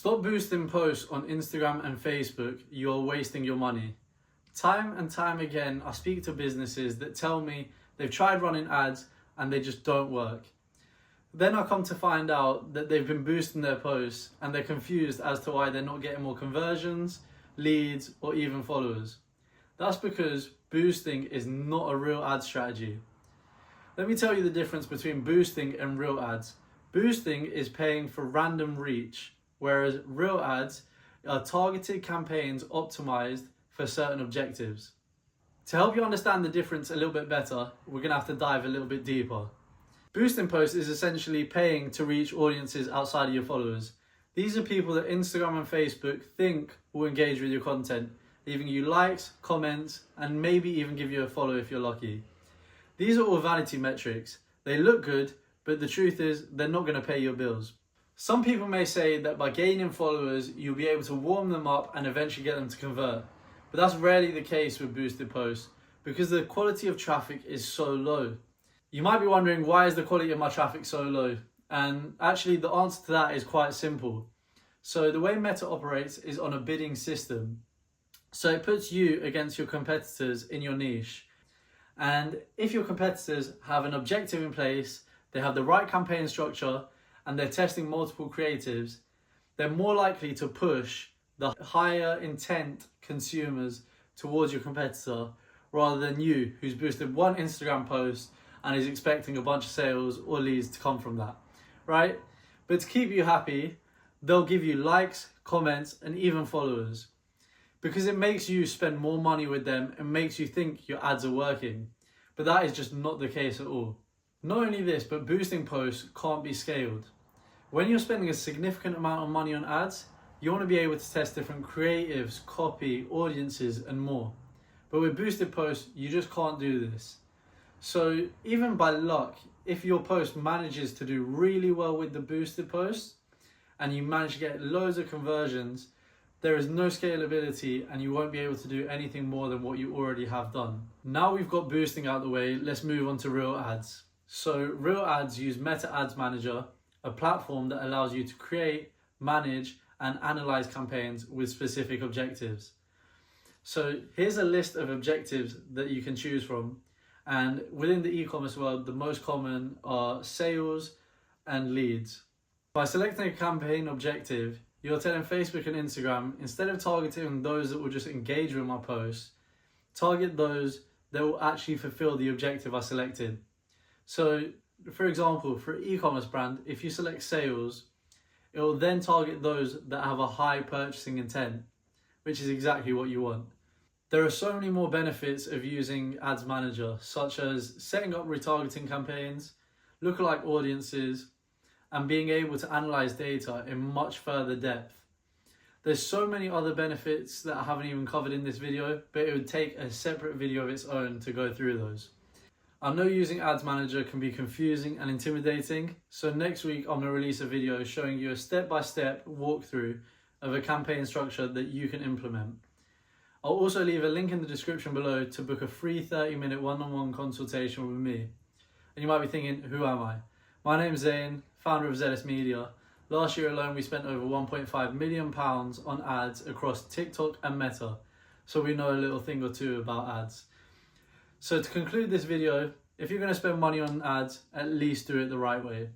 Stop boosting posts on Instagram and Facebook. You are wasting your money. Time and time again, I speak to businesses that tell me they've tried running ads and they just don't work. Then I come to find out that they've been boosting their posts and they're confused as to why they're not getting more conversions, leads, or even followers. That's because boosting is not a real ad strategy. Let me tell you the difference between boosting and real ads. Boosting is paying for random reach, whereas real ads are targeted campaigns optimized for certain objectives. To help you understand the difference a little bit better, we're gonna have to dive a little bit deeper. Boosting posts is essentially paying to reach audiences outside of your followers. These are people that Instagram and Facebook think will engage with your content, leaving you likes, comments, and maybe even give you a follow if you're lucky. These are all vanity metrics. They look good, but the truth is they're not gonna pay your bills. Some people may say that by gaining followers, you'll be able to warm them up and eventually get them to convert. But that's rarely the case with boosted posts because the quality of traffic is so low. You might be wondering, why is the quality of my traffic so low? And actually the answer to that is quite simple. So the way Meta operates is on a bidding system. So it puts you against your competitors in your niche. And if your competitors have an objective in place, they have the right campaign structure, and they're testing multiple creatives, they're more likely to push the higher intent consumers towards your competitor rather than you, who's boosted one Instagram post and is expecting a bunch of sales or leads to come from that, right? But to keep you happy, they'll give you likes, comments, and even followers because it makes you spend more money with them and makes you think your ads are working. But that is just not the case at all. Not only this, but boosting posts can't be scaled. When you're spending a significant amount of money on ads, you want to be able to test different creatives, copy, audiences, and more. But with boosted posts, you just can't do this. So even by luck, if your post manages to do really well with the boosted posts, and you manage to get loads of conversions, there is no scalability and you won't be able to do anything more than what you already have done. Now we've got boosting out of the way, let's move on to real ads. So real ads use Meta Ads Manager, a platform that allows you to create, manage, and analyze campaigns with specific objectives. So here's a list of objectives that you can choose from. And within the e-commerce world, the most common are sales and leads. By selecting a campaign objective, you're telling Facebook and Instagram, instead of targeting those that will just engage with my posts, target those that will actually fulfill the objective I selected. So for example, for an e-commerce brand, if you select sales, it will then target those that have a high purchasing intent, which is exactly what you want. There are so many more benefits of using Ads Manager, such as setting up retargeting campaigns, lookalike audiences, and being able to analyze data in much further depth. There's so many other benefits that I haven't even covered in this video, but it would take a separate video of its own to go through those. I know using Ads Manager can be confusing and intimidating, so next week I'm going to release a video showing you a step-by-step walkthrough of a campaign structure that you can implement. I'll also leave a link in the description below to book a free 30-minute one-on-one consultation with me. And you might be thinking, who am I? My name's Zane, founder of Zealous Media. Last year alone we spent over £1.5 million on ads across TikTok and Meta, so we know a little thing or two about ads. So to conclude this video, if you're going to spend money on ads, at least do it the right way.